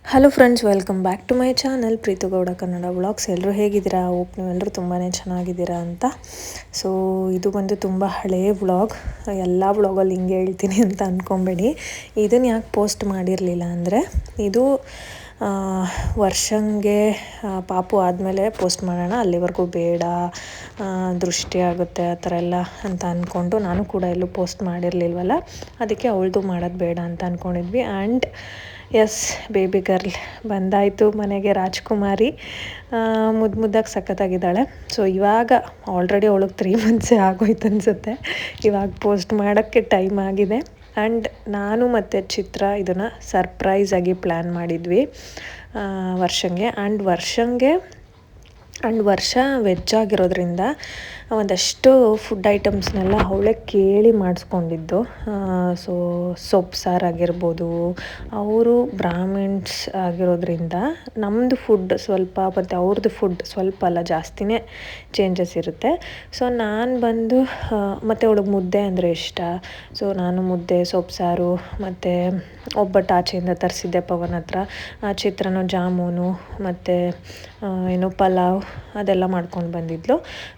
Hello friends, welcome back to my channel Preethu Gowda Kannada vlogs. ಎಲ್ಲರೂ ಹೇಗಿದ್ದೀರಾ? Hope ನೀವೆಲ್ಲರೂ ತುಂಬಾ ಚೆನ್ನಾಗಿದ್ದೀರಾ ಅಂತ. ಸೊ ಇದು ಬಂದು ತುಂಬ ಹಳೆಯ ವ್ಲಾಗ್. ಎಲ್ಲ ವ್ಲಾಗಲ್ಲಿ ಹಿಂಗೆ ಹೇಳ್ತೀನಿ ಅಂತ ಅಂದ್ಕೊಬೇಡಿ. ಇದನ್ನು ಯಾಕೆ ಪೋಸ್ಟ್ ಮಾಡಿರಲಿಲ್ಲ ಅಂದರೆ, ಇದು ವರ್ಷಂಗೆ ಪಾಪು ಆದಮೇಲೆ ಪೋಸ್ಟ್ ಮಾಡೋಣ, ಅಲ್ಲಿವರೆಗೂ ಬೇಡ, ದೃಷ್ಟಿ ಆಗುತ್ತೆ ಆ ಥರ ಎಲ್ಲ ಅಂತ ಅಂದ್ಕೊಂಡು ನಾನು ಕೂಡ ಎಲ್ಲೂ ಪೋಸ್ಟ್ ಮಾಡಿರಲಿಲ್ವಲ್ಲ, ಅದಕ್ಕೆ ಅವಳದು ಮಾಡೋದು ಬೇಡ ಅಂತ ಅಂದ್ಕೊಂಡಿದ್ವಿ. ಆ್ಯಂಡ್ ಎಸ್, ಬೇಬಿ ಗರ್ಲ್ ಬಂದಾಯಿತು ಮನೆಗೆ, ರಾಜ್ಕುಮಾರಿ ಮುದ್ದಾಗಿ ಸಖತ್ತಾಗಿದ್ದಾಳೆ. ಸೊ ಇವಾಗ ಆಲ್ರೆಡಿ ಅವಳಿಗೆ 3 months ಆಗೋಯ್ತು ಅನಿಸುತ್ತೆ. ಇವಾಗ ಪೋಸ್ಟ್ ಮಾಡೋಕ್ಕೆ ಟೈಮ್ ಆಗಿದೆ. ಆ್ಯಂಡ್ ನಾನು ಮತ್ತು ಚಿತ್ರ ಇದನ್ನು ಸರ್ಪ್ರೈಸಾಗಿ ಪ್ಲ್ಯಾನ್ ಮಾಡಿದ್ವಿ ವರ್ಷಂಗೆ. ಆ್ಯಂಡ್ ವರ್ಷ ವೆಜ್ ಆಗಿರೋದ್ರಿಂದ ಒಂದಷ್ಟು ಫುಡ್ ಐಟಮ್ಸ್ನೆಲ್ಲ ಅವಳೇ ಕೇಳಿ ಮಾಡಿಸ್ಕೊಂಡಿದ್ದು. ಸೊ ಸೊಪ್ಪು ಸಾರು ಆಗಿರ್ಬೋದು, ಅವರು ಬ್ರಾಹ್ಮಿಣ್ಸ್ ಆಗಿರೋದ್ರಿಂದ ನಮ್ಮದು ಫುಡ್ ಸ್ವಲ್ಪ ಮತ್ತು ಅವ್ರದ್ದು ಫುಡ್ ಸ್ವಲ್ಪ ಅಲ್ಲ, ಜಾಸ್ತಿನೇ ಚೇಂಜಸ್ ಇರುತ್ತೆ. ಸೊ ನಾನು ಬಂದು ಮತ್ತು ಅವಳಿಗೆ ಮುದ್ದೆ ಅಂದರೆ ಇಷ್ಟ. ಸೊ ನಾನು ಮುದ್ದೆ, ಸೊಪ್ಪು ಸಾರು ಮತ್ತು ಒಬ್ಬಟ್ಟು ಆಚೆಯಿಂದ ತರಿಸಿದ್ದೆ ಪವನ್ ಹತ್ರ, ಚಿತ್ರಾನ್ನ, ಜಾಮೂನು ಮತ್ತು ಪಲಾವ್ ಅದೆಲ್ಲ ಮಾಡ್ಕೊಂಡು ಬಂದಿದ್ಲು.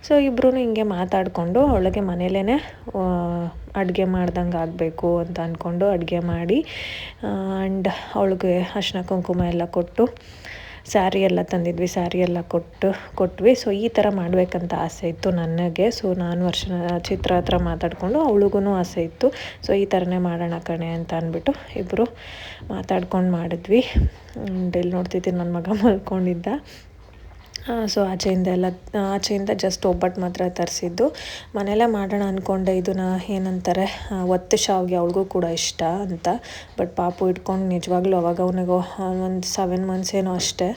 ಸೊ ಇಬ್ಬರೂ ಹಿಂಗೆ ಮಾತಾಡಿಕೊಂಡು ಅವಳಿಗೆ ಮನೇಲೇ ಅಡುಗೆ ಮಾಡ್ದಂಗೆ ಆಗಬೇಕು ಅಂತ ಅಂದ್ಕೊಂಡು ಅಡುಗೆ ಮಾಡಿ, ಆ್ಯಂಡ್ ಅವಳಿಗೆ ಅರಿಶಿನ ಕುಂಕುಮ ಎಲ್ಲ ಕೊಟ್ಟು, ಸ್ಯಾರಿ ಎಲ್ಲ ತಂದಿದ್ವಿ, ಸ್ಯಾರಿ ಎಲ್ಲ ಕೊಟ್ವಿ. ಸೊ ಈ ಥರ ಮಾಡಬೇಕಂತ ಆಸೆ ಇತ್ತು ನನಗೆ. ಸೊ ನಾನು ಚಿತ್ರ ಹತ್ರ ಮಾತಾಡಿಕೊಂಡು ಅವಳಿಗೂ ಆಸೆ ಇತ್ತು. ಸೊ ಈ ಥರನೇ ಮಾಡೋಣ ಕಣೆ ಅಂತ ಅಂದ್ಬಿಟ್ಟು ಇಬ್ಬರು ಮಾತಾಡ್ಕೊಂಡು ಮಾಡಿದ್ವಿ. ಇಲ್ಲಿ ನೋಡ್ತಿದ್ದೀನಿ ನನ್ನ ಮಗ ಮಲ್ಕೊಂಡಿದ್ದ. ಸೊ ಆಚೆಯಿಂದ ಜಸ್ಟ್ ಒಬ್ಬಟ್ಟು ಮಾತ್ರ ತರಿಸಿದ್ದು. ಮನೆಯಲ್ಲೇ ಮಾಡೋಣ ಅಂದ್ಕೊಂಡೆ. ಇದನ್ನು ಏನಂತಾರೆ, ಒತ್ತು ಶಾವಿಗೆ, ಅವಳಿಗೂ ಕೂಡ ಇಷ್ಟ ಅಂತ. ಬಟ್ ಪಾಪು ಇಟ್ಕೊಂಡು ನಿಜವಾಗ್ಲೂ ಅವಾಗ ಅವನಿಗೆ ಒಂದು 7 months ಏನೋ ಅಷ್ಟೇ.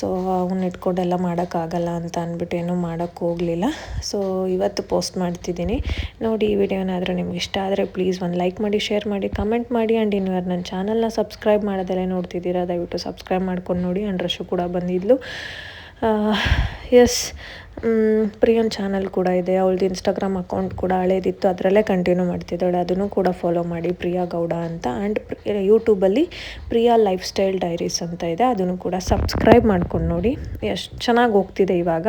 ಸೊ ಅವನ್ನ ಇಟ್ಕೊಂಡೆಲ್ಲ ಮಾಡೋಕ್ಕಾಗಲ್ಲ ಅಂತ ಅಂದ್ಬಿಟ್ಟು ಏನೂ ಮಾಡೋಕ್ಕೆ ಹೋಗಲಿಲ್ಲ. ಸೊ ಇವತ್ತು ಪೋಸ್ಟ್ ಮಾಡ್ತಿದ್ದೀನಿ ನೋಡಿ. ಈ ವಿಡಿಯೋ ಏನಾದರೂ ನಿಮ್ಗೆ ಇಷ್ಟ ಆದರೆ ಪ್ಲೀಸ್ ಒಂದು ಲೈಕ್ ಮಾಡಿ, ಶೇರ್ ಮಾಡಿ, ಕಮೆಂಟ್ ಮಾಡಿ. ಆ್ಯಂಡ್ ಇನ್ನು ನನ್ನ ಚಾನಲ್ನ ಸಬ್ಸ್ಕ್ರೈಬ್ ಮಾಡೋದೆಲ್ಲ ನೋಡ್ತಿದ್ದೀರಾ, ದಯವಿಟ್ಟು ಸಬ್ಸ್ಕ್ರೈಬ್ ಮಾಡ್ಕೊಂಡು ನೋಡಿ. ಆ್ಯಂಡ್ ರಶು ಕೂಡ ಬಂದಿದ್ಲು. ಎಸ್, ಪ್ರಿಯನ್ ಚಾನಲ್ ಕೂಡ ಇದೆ. ಅವಳದು ಇನ್ಸ್ಟಾಗ್ರಾಮ್ ಅಕೌಂಟ್ ಕೂಡ ಹಳೇದಿತ್ತು, ಅದರಲ್ಲೇ ಕಂಟಿನ್ಯೂ ಮಾಡ್ತಿದ್ದಾಳೆ. ಅದನ್ನು ಕೂಡ ಫಾಲೋ ಮಾಡಿ, ಪ್ರಿಯಾ ಗೌಡ ಅಂತ. ಆ್ಯಂಡ್ ಯೂಟ್ಯೂಬಲ್ಲಿ ಪ್ರಿಯಾ ಲೈಫ್ ಸ್ಟೈಲ್ ಡೈರೀಸ್ ಅಂತ ಇದೆ, ಅದನ್ನು ಕೂಡ ಸಬ್ಸ್ಕ್ರೈಬ್ ಮಾಡ್ಕೊಂಡು ನೋಡಿ. ಎಷ್ಟು ಚೆನ್ನಾಗಿ ಹೋಗ್ತಿದೆ ಇವಾಗ.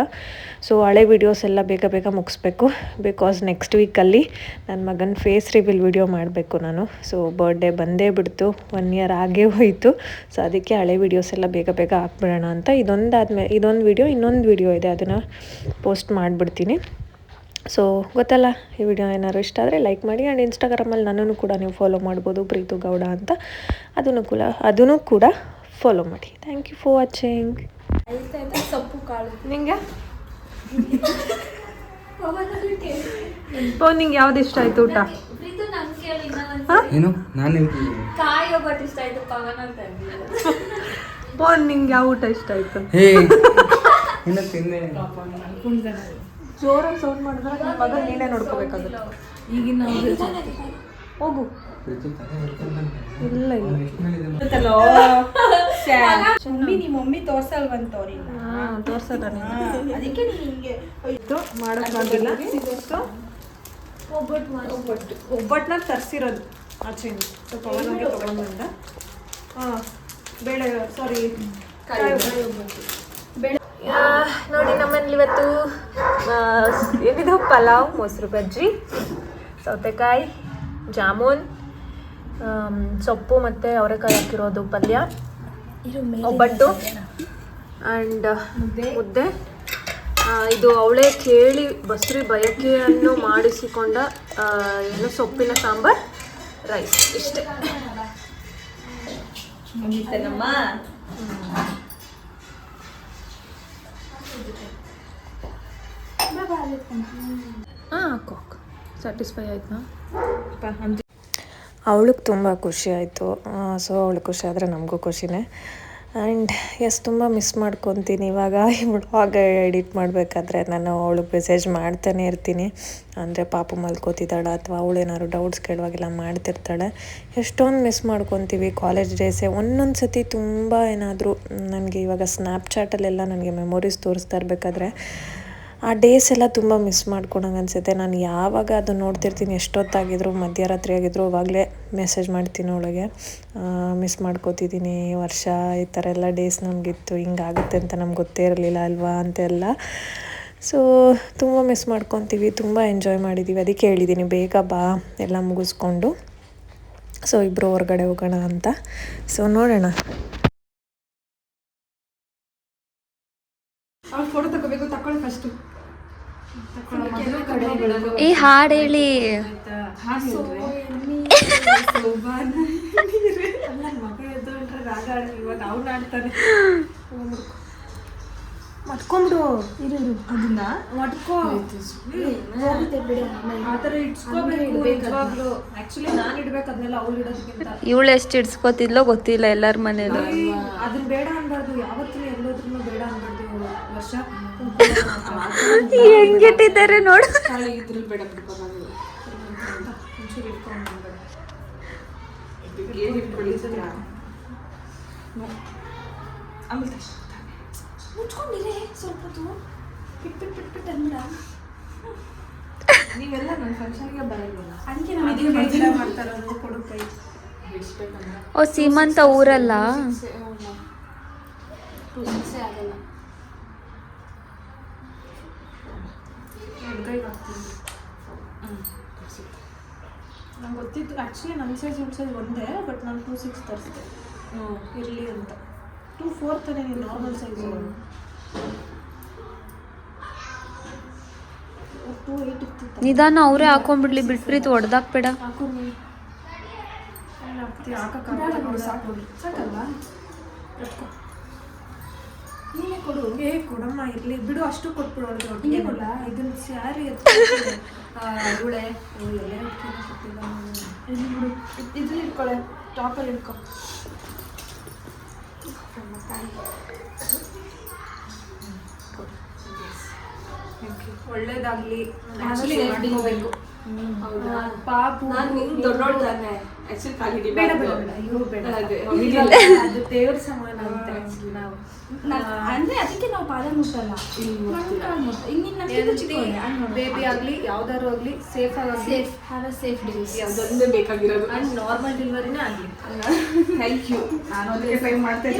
ಸೊ ಹಳೆ ವೀಡಿಯೋಸ್ ಎಲ್ಲ ಬೇಗ ಮುಗಿಸ್ಬೇಕು, ಬಿಕಾಸ್ ನೆಕ್ಸ್ಟ್ ವೀಕಲ್ಲಿ ನನ್ನ ಮಗನ ಫೇಸ್ ರಿವೀಲ್ ವಿಡಿಯೋ ಮಾಡಬೇಕು ನಾನು. ಸೊ ಬರ್ಡೇ ಬಂದೇ ಬಿಡ್ತು, 1 year ಆಗೇ ಹೋಯಿತು. ಸೊ ಅದಕ್ಕೆ ಹಳೆ ವೀಡಿಯೋಸ್ ಎಲ್ಲ ಬೇಗ ಹಾಕ್ಬಿಡೋಣ ಅಂತ. ಇದೊಂದು ವಿಡಿಯೋ, ಇನ್ನೊಂದು ವಿಡಿಯೋ ಇದೆ, ಅದನ್ನು ಪೋಸ್ಟ್ ಮಾಡಿಬಿಡ್ತೀನಿ. ಸೊ ಗೊತ್ತಲ್ಲ, ಈ ವಿಡಿಯೋ ಏನಾದ್ರು ಇಷ್ಟ ಆದರೆ ಲೈಕ್ ಮಾಡಿ. ಆ್ಯಂಡ್ ಇನ್ಸ್ಟಾಗ್ರಾಮಲ್ಲಿ ನನ್ನನ್ನು ಕೂಡ ನೀವು ಫಾಲೋ ಮಾಡ್ಬೋದು, ಪ್ರೀತು ಗೌಡ ಅಂತ. ಅದನ್ನು ಕೂಡ ಫಾಲೋ ಮಾಡಿ. Thank you for watching. ಸೊಪ್ಪು ಕಾಳು ನಿಂಗೆ ನಿಂಗೆ ಯಾವ್ದು ಇಷ್ಟ ಆಯ್ತು ಊಟ? ಏನು ನಾನು ಕಾಯಿ ಒಬ್ಬಟ್ಟು ಇಷ್ಟ ಆಯ್ತು, ಪವನ್ ಅಂತ ನಿಂಗೆ ಯಾವ ಊಟ ಇಷ್ಟ ಆಯ್ತು? ಇನ್ನು ತಿಂದೆ. ಜೋರಾಗಿ ಸೌಂಡ್ ಮಾಡಿದ್ರೆ ನನ್ನ ಮಗ ನೀನೇ ನೋಡ್ಕೋಬೇಕಾಗುತ್ತೆ. ಈಗಿನ ಹೋಗು. ಇಲ್ಲ ಮಮ್ಮಿ ತೋರ್ಸಲ್ವಂತವ್ರಿ, ತೋರ್ಸದ ಅದಕ್ಕೆ ಹಿಂಗೆ ಮಾಡೋಕ್ಕಾಗಿಲ್ಲ. ಒಬ್ಬಟ್ಟನ್ನ ತರಿಸಿರೋದು ಆಚೆಯಿಂದ, ಸ್ವಲ್ಪ ಅವನಿಗೆ ತೊಗೊಂಡ್ಬಂದ. ನೋಡಿ, ನಮ್ಮಲ್ಲಿ ಇವತ್ತು ಏನಿದು ಪಲಾವ್, ಮೊಸರು ಬಜ್ಜಿ, ಸೌತೆಕಾಯಿ, ಜಾಮೂನ್, ಸೊಪ್ಪು ಮತ್ತು ಅವರೆಕಾಯಿ ಹಾಕಿರೋದು ಪಲ್ಯ, ಒಬ್ಬಟ್ಟು ಆ್ಯಂಡ್ ಮುದ್ದೆ. ಇದು ಅವಳೇ ಕೇಳಿ ಬಸ್ರಿ ಬಯಕೆಯನ್ನು ಮಾಡಿಸಿಕೊಂಡ ಸೊಪ್ಪಿನ ಸಾಂಬಾರ್, ರೈಸ್, ಇಷ್ಟೇ. ಹಾಕು ಸ್ಯಾಟಿಸ್ಫೈ ಆಯ್ತಾ? ಅವಳಿಗೆ ತುಂಬ ಖುಷಿ ಆಯಿತು. ಸೊ ಅವಳಿಗೆ ಖುಷಿ ಆದರೆ ನಮಗೂ ಖುಷಿನೇ. ಆ್ಯಂಡ್ ತುಂಬ ಮಿಸ್ ಮಾಡ್ಕೊತೀನಿ. ಇವಾಗ ಈ ವ್ಲಾಗ್ ಎಡಿಟ್ ಮಾಡಬೇಕಾದ್ರೆ ನಾನು ಅವಳಿಗೆ ಮೆಸೇಜ್ ಮಾಡ್ತಾನೆ ಇರ್ತೀನಿ. ಅಂದರೆ ಪಾಪು ಮಲ್ಕೋತಿದ್ದಾಳೆ ಅಥವಾ ಅವಳೇನಾದ್ರು ಡೌಟ್ಸ್ ಕೇಳುವಾಗೆಲ್ಲ ಮಾಡ್ತಿರ್ತಾಳೆ. ಎಷ್ಟೊಂದು ಮಿಸ್ ಮಾಡ್ಕೊತೀವಿ ಕಾಲೇಜ್ ಡೇಸೇ. ಒಂದೊಂದು ಸತಿ ತುಂಬ ಏನಾದರೂ ನನಗೆ ಇವಾಗ ಸ್ನ್ಯಾಪ್ಚಾಟಲ್ಲೆಲ್ಲ ನನಗೆ ಮೆಮೊರೀಸ್ ತೋರಿಸ್ತಾ ಇರಬೇಕಾದ್ರೆ ಆ ಡೇಸ್ ಎಲ್ಲ ತುಂಬ ಮಿಸ್ ಮಾಡ್ಕೊಂಡಂಗೆ ಅನಿಸುತ್ತೆ. ನಾನು ಯಾವಾಗ ಅದು ನೋಡ್ತಿರ್ತೀನಿ, ಎಷ್ಟೊತ್ತಾಗಿದ್ರು, ಮಧ್ಯರಾತ್ರಿ ಆಗಿದ್ರು, ಅವಾಗಲೇ ಮೆಸೇಜ್ ಮಾಡ್ತೀನಿ ಅವಳಿಗೆ, ಮಿಸ್ ಮಾಡ್ಕೋತಿದ್ದೀನಿ ವರ್ಷ, ಈ ಥರ ಎಲ್ಲ ಡೇಸ್ ನಮಗಿತ್ತು, ಹಿಂಗಾಗುತ್ತೆ ಅಂತ ನಮ್ಗೆ ಗೊತ್ತೇ ಇರಲಿಲ್ಲ ಅಲ್ವಾ ಅಂತೆಲ್ಲ. ಸೊ ತುಂಬ ಮಿಸ್ ಮಾಡ್ಕೊತೀವಿ, ತುಂಬ ಎಂಜಾಯ್ ಮಾಡಿದ್ದೀವಿ. ಅದಕ್ಕೆ ಹೇಳಿದ್ದೀನಿ ಬೇಗ ಬಾ ಎಲ್ಲ ಮುಗಿಸ್ಕೊಂಡು, ಸೊ ಇಬ್ಬರು ಹೊರಗಡೆ ಹೋಗೋಣ ಅಂತ. ಸೊ ನೋಡೋಣ. ಫೋಟೋ ತಗೋಬೇಕು, ತಕೊಳ್ಳಿ ಫಸ್ಟು. ಈ ಹಾಡು ಹೇಳಿ. ಮತ್ಕೊಂಬಿಡು, ಇರು ಅದನ್ನ ಮಟ್ಕೋ. ಆ ಥರ ಇಟ್ಸ್ಕೋಬೇಕು ನಿಜವಾಗ್ಲೂ. ಆ್ಯಕ್ಚುಲಿ ನಾನು ಇಡ್ಬೇಕು ಅದನ್ನೆಲ್ಲ, ಅವ್ಳು ಇಡೋದಕ್ಕಿಂತ. ಇವಳು ಎಷ್ಟು ಇಡ್ಸ್ಕೊತಿದ್ಲೋ ಗೊತ್ತಿಲ್ಲ ಎಲ್ಲರ ಮನೇಲಿ. ಅದನ್ನ ಬೇಡ ಅನ್ಬಾರ್ದು, ಯಾವತ್ತೂ ಎಲ್ಲೋದ್ರೂ ಬೇಡ ಅನ್ಬಾರ್ದು. ವರ್ಷ ಹೆಂಗಿಟ್ಟಿದ್ದಾರೆ ನೋಡು. ಇದ್ರಲ್ಲಿ ಬೇಡ ಬಿಡ್ಕೊ, ನಾನು ಒಂಚೂರು ಇಟ್ಕೊಂಡು ಆಮೇಲೆ ಮುಚ್ಕೊಂಡಿರೇ ಸ್ವಲ್ಪ ಹೊತ್ತು. ಬಿಟ್ಟು ಅಂದ ನೀವೆಲ್ಲ ನನ್ನ ಫಂಕ್ಷನ್ಗೆ ಬರಲಿಲ್ಲ, ಅದಕ್ಕೆ ನಾನು ಮಾಡ್ತಾರದು ಕೊಡು ಕೈ ಬಿಡಿಸ್ಬೇಕಂದ್ರೆ. ಓ ಸೀಮಂತ ಊರಲ್ಲ. 2 ಆಗಲ್ಲ. ಕೈಗೆ ಹಾಕ್ತೀನಿ. ನಂಗೆ ಗೊತ್ತಿತ್ತು ಆ್ಯಕ್ಚುಲಿ ನನ್ನ ಸೈಜ್ ಒಂದೇ, ಬಟ್ ನಾನು 2.6 ತರಿಸಿದೆ ಇರಲಿ ಅಂತ. 2.4 ತಾನೇ ನೀವು ನಾರ್ಮಲ್ ಸೈಜ್. 2.8 ಇರ್ತಿತ್ತು. ನಿಧಾನ ಅವರೇ ಹಾಕೊಂಡ್ಬಿಡ್ಲಿ, ಬಿಟ್ಬಿಟ್ಟು ಹೊಡೆದಾಕ್ಬೇಡ. ಹಾಕೊಂಡು ಹಾಕಕ್ಕಾಗಲ್ಲ, ಸಾಕಲ್ವಾ? ನೀನೇ ಕೊಡು. ಕೊಡಮ್ಮ, ಇರಲಿ ಬಿಡು, ಅಷ್ಟು ಕೊಟ್ಬಿಡು ಅವ್ರಿಗೆ. ಒಟ್ಟಿಗೆ ಕೊಡ. ಇದನ್ನ ಸ್ಯಾರಿ ಇವಳೆ ಎಲೆ ಗೊತ್ತಿಲ್ಲ. ಇಲ್ಲಿ ಬಿಡು, ಇದ್ರಲ್ಲಿ ಇಟ್ಕೊಳೆ, ಟಾಪಲ್ಲಿ ಇಟ್ಕೊ. ಒಳ್ಳೇದಾಗ್ಲಿ. ಮಾಡ್ಕೋಬೇಕು. ಪಾಪು ದೊಡ್ಡೋಳು ತಾನೆ, ಬೇಡ ಬೇಡ ಬೇಡ, ಇವ್ರು ಬೇಡ, ಅದು ದೇವ್ರ ಸಮಾನ ಅಂತ. ನಾವು ಅಂದ್ರೆ ಅದಕ್ಕೆ ನಾವು ಪಾದ ಮುಟ್ಟಲ್ಲ, ಬೇಬಿ ಆಗ್ಲಿ ಯಾವ್ದಾರು ಆಗ್ಲಿ ಸೇಫ್ ಆಗಿ, ಸೇಫ್ ಡೆಲಿವರಿ ಅದೊಂದೇ ಬೇಕಾಗಿರೋದು. ಅಂಡ್ ನಾರ್ಮಲ್ ಡೆಲಿವರಿನೇ ಆಗ್ಲಿ. Thank you. ನಾನು ಅದಕ್ಕೆ ಟ್ರೈ ಮಾಡ್ತೇನೆ.